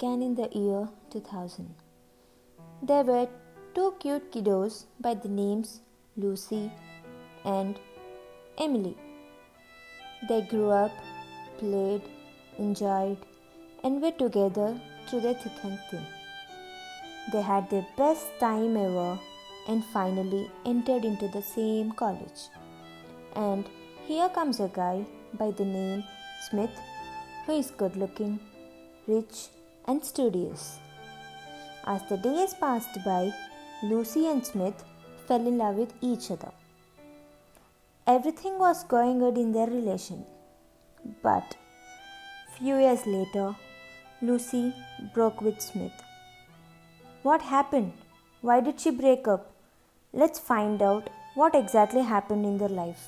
began in the year 2000. There were two cute kiddos by the names Lucy and Emily. They grew up, played, enjoyed, and were together through their thick and thin. They had their best time ever and finally entered into the same college. And here comes a guy by the name Smith who is good looking, rich, and studious. As the days passed by, Lucy and Smith fell in love with each other. Everything was going good in their relation. But few years later, Lucy broke with Smith. What happened? Why did she break up? Let's find out what exactly happened in their life.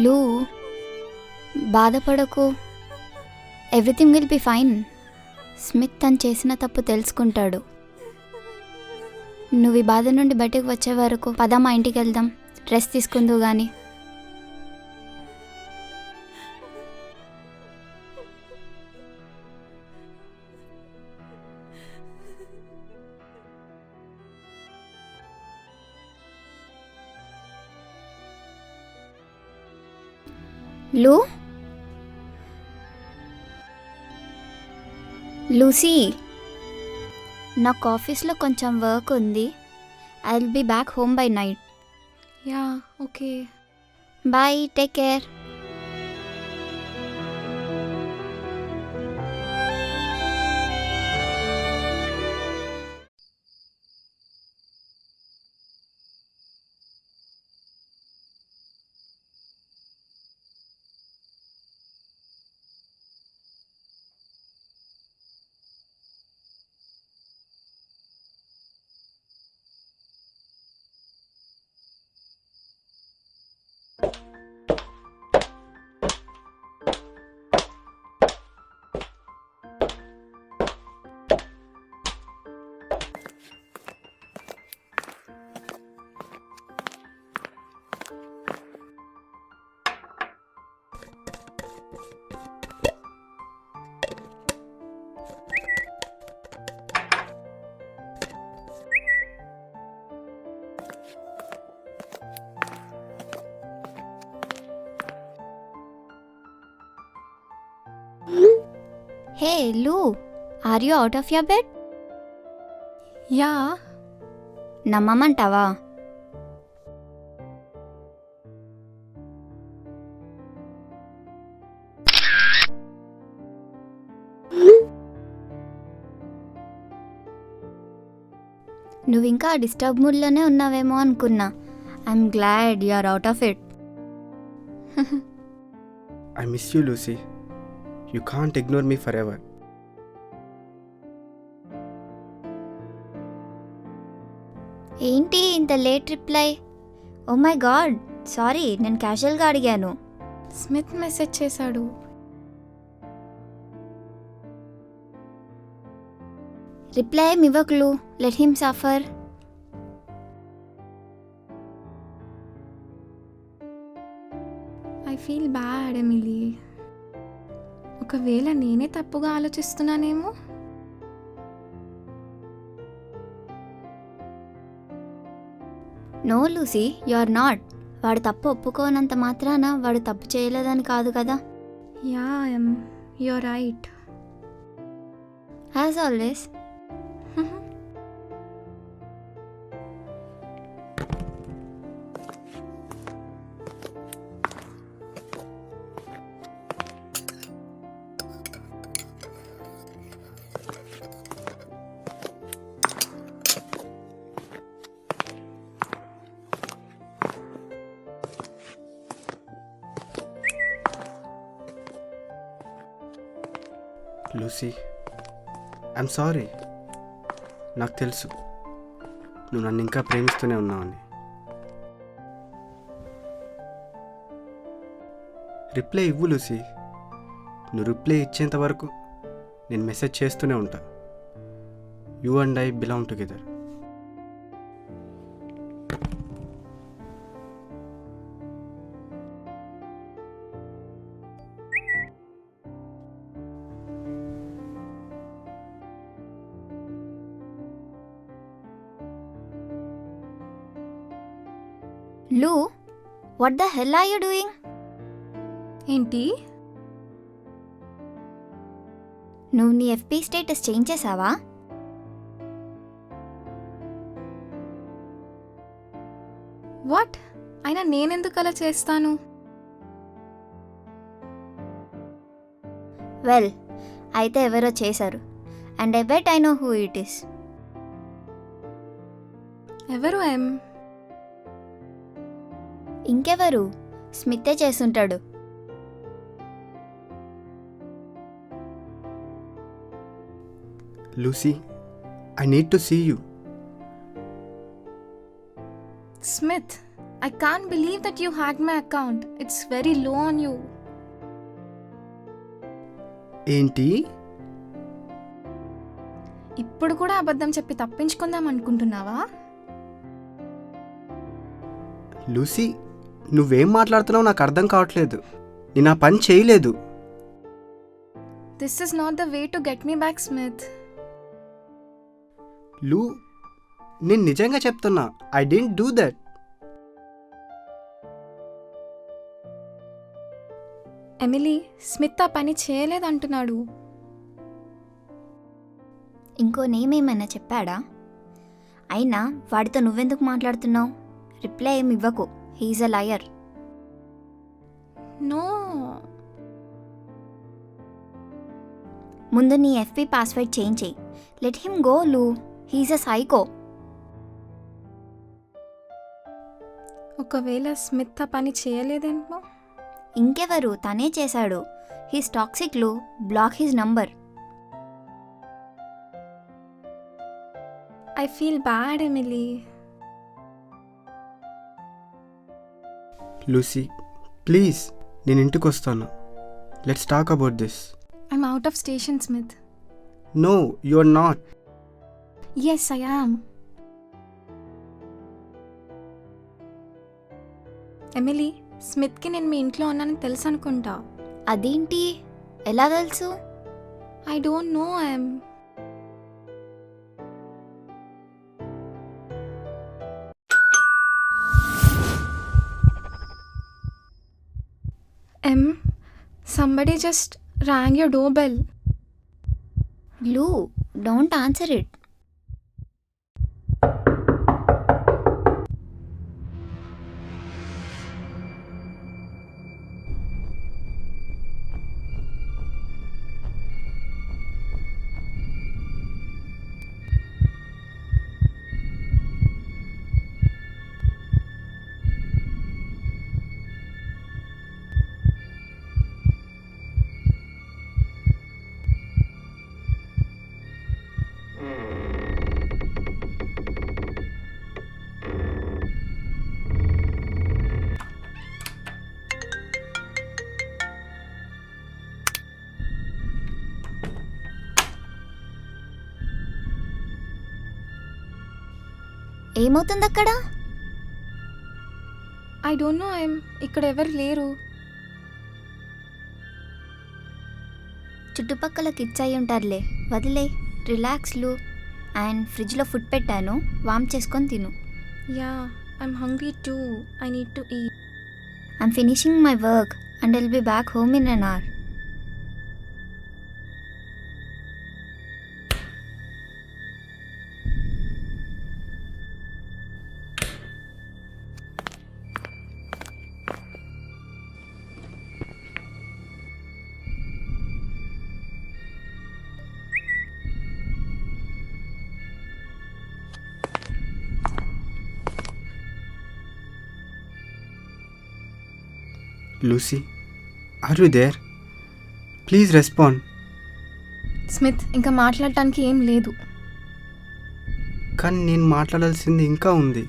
లూ, బాధపడకు. Everything will be fine. Smith తను చేసిన తప్పు తెలుసుకుంటాడు. నువ్వు ఈ బాధ నుండి బయటకు వచ్చే వరకు పద మా ఇంటికి వెళ్దాం. డ్రెస్ తీసుకుందువు కానీ. లూ, లూసీ, నాకు ఆఫీస్లో కొంచెం వర్క్ ఉంది. I will be back home by night. Yeah, okay. Bye, take care. Hey Lu, are you out of your bed? Yeah. నమ్మమంటావా? నువ్వు ఇంకా డిస్టర్బ్ మూడ్లోనే ఉన్నావేమో అనుకున్నా. I'm glad you are out of it. I miss you, Lucy. You can't ignore me forever. ఏంటి ఇంత late reply? Oh my god, sorry, నేను క్యాజువల్గా అడిగాను. స్మిత్ మెసేజ్ చేశాడు. రిప్లై ఏమి ఇవ్వకులు, let him suffer. I feel bad Emily. ఒకవేళ నేనే తప్పుగా ఆలోచిస్తున్నానేమో. No Lucy, you are not. వాడు తప్పు ఒప్పుకోనంత మాత్రాన వాడు తప్పు చేయలేదని కాదు కదా. Yeah, you're right. As always. Lucy, I'm sorry. నాకు తెలుసు నువ్వు నన్ను ఇంకా ప్రేమిస్తూనే ఉన్నావని. రిప్లై ఇవ్వు లూసీ. నువ్వు రిప్లై ఇచ్చేంత వరకు నేను మెసేజ్ చేస్తూనే ఉంటా. You and I belong together. Lu, what the hell are you doing? ఏంటి? నువ్వు నీ ఎఫ్బీ స్టేటస్ చేంజ్ చేసావా? వాట్? అయినా నేనెందుకు అలా చేస్తాను? వెల్, అయితే ఎవరో చేశారు. And I bet I know who it is. ఎవరు? ఇంకెవరు? స్మితే చేసుంటాడు. Lucy, I need to see you. Smith, I can't believe that you hacked my account. It's very low on you. ఏంటి? ఇప్పుడు కూడా అబద్ధం చెప్పి తప్పించుకుందాం అనుకుంటున్నావా? లూసీ, నువ్వేం మాట్లాడుతున్నావు నాకు అర్థం కావట్లేదు. నేను ఆ పని చేయలేదు. This is not the way to get me back, Smith. లూ, నేను నిజంగా చెప్తున్నా, I don't do that. Emily, Smith ఆ పని చేయలేదంటున్నాడు. ఇంకో నేమ్ ఏమైనా చెప్పాడా? అయినా వాడితో నువ్వెందుకు మాట్లాడుతున్నావు? రిప్లై ఏమి ఇవ్వకు. He's a liar. నో. ముందు నీ ఎఫ్బీ పాస్వర్డ్ చేంజ్ చేయి. Let him go Lu. He's a psycho. ఒకవేళ స్మిత్ ఆ పని చేయలేదేమో. ఇంకెవరు? తనే చేశాడు. He's toxic Lu. Block his number. I feel bad, Emily. Lucy, please, నేను ఇంటికి వస్తాను. Let's talk about this. I'm out of station, Smith. No, you are not. Yes, I am. Emily, స్మిత్కి నేను మీ ఇంట్లో ఉన్నానని తెలుసు అనుకుంటా. అదేంటి? ఎలా తెలుసు? I don't know, somebody just rang your doorbell. Lu, don't answer it. ఏమవుతుంది అక్కడ? I don't know, ఇక్కడ ఎవరు లేరు. చుట్టుపక్కల కిడ్స్ అయి ఉంటారులే, వదిలే. రిలాక్స్ లూ. అండ్ ఫ్రిడ్జ్లో ఫుడ్ పెట్టాను, వామ్ చేసుకొని తిను. Yeah, I'm hungry too. I need to eat. I'm finishing my work and I'll be back home in an hour. Lucy, are you there? Please respond. Smith, ఇంకా మాట్లాడటానికి ఏం లేదు. కానీ నేను మాట్లాడాల్సింది ఇంకా ఉంది.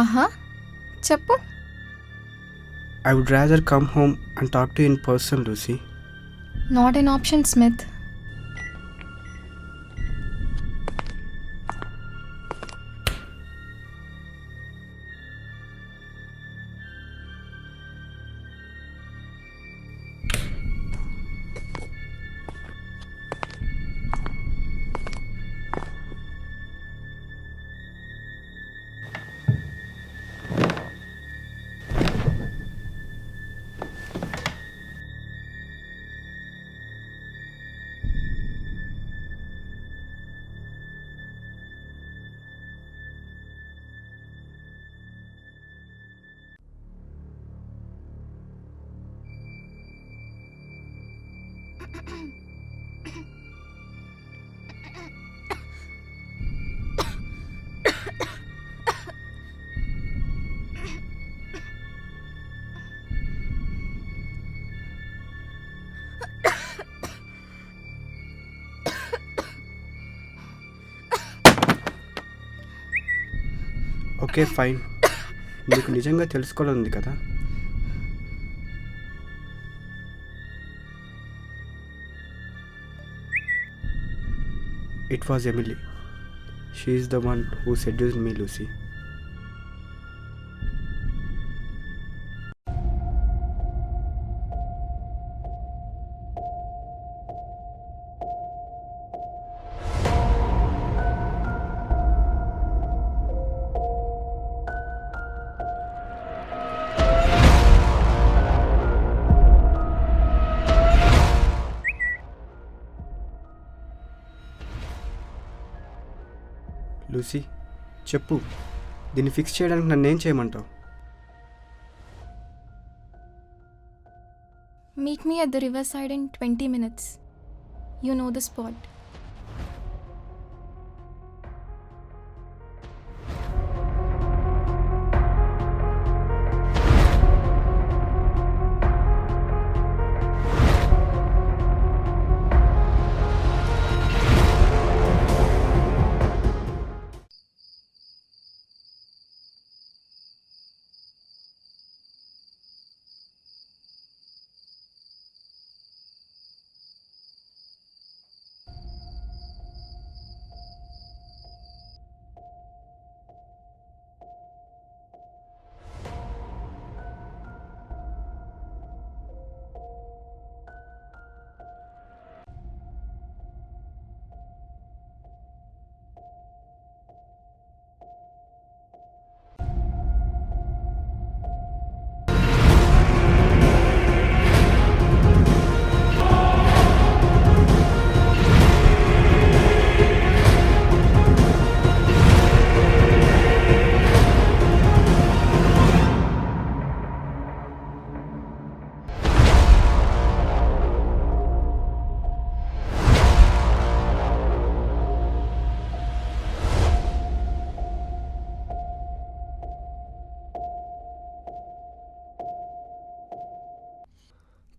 ఆహా, చెప్పు. I would rather come home and talk to in person Lucy. Not an option Smith. Okay fine, నీకు నిజంగా తెలుసుకోవాలని ఉంది కదా. It was Emily. She is the one who seduced me Lucy. Lucy చెప్పు, దీన్ని ఫిక్స్ చేయడానికి నన్ను ఏం చేయమంటావు? Meet me at the riverside in 20 minutes. You know the spot.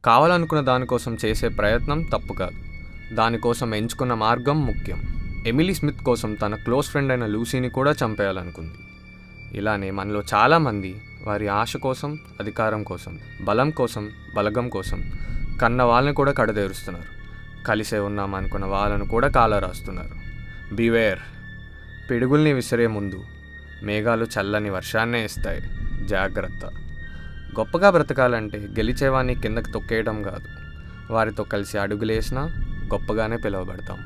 కావాలనుకున్న దానికోసం చేసే ప్రయత్నం తప్పు కాదు, దానికోసం ఎంచుకున్న మార్గం ముఖ్యం. ఎమిలీ స్మిత్ కోసం తన క్లోజ్ ఫ్రెండ్ అయిన లూసీని కూడా చంపేయాలనుకుంది. ఇలానే మనలో చాలామంది వారి ఆశ కోసం, అధికారం కోసం, బలం కోసం, బలగం కోసం కన్న వాళ్ళని కూడా కడదేరుస్తున్నారు. కలిసే ఉన్నామనుకున్న వాళ్ళను కూడా కాలరాస్తున్నారు. బివేర్. పిడుగుల్ని విసిరే ముందు మేఘాలు చల్లని వర్షాన్నే ఇస్తాయి. జాగ్రత్త. గొప్పగా బ్రతకాలంటే గెలిచేవాన్ని కిందకి తొక్కేయడం కాదు, వారితో కలిసి అడుగులేసినా గొప్పగానే పిలువబడతాం.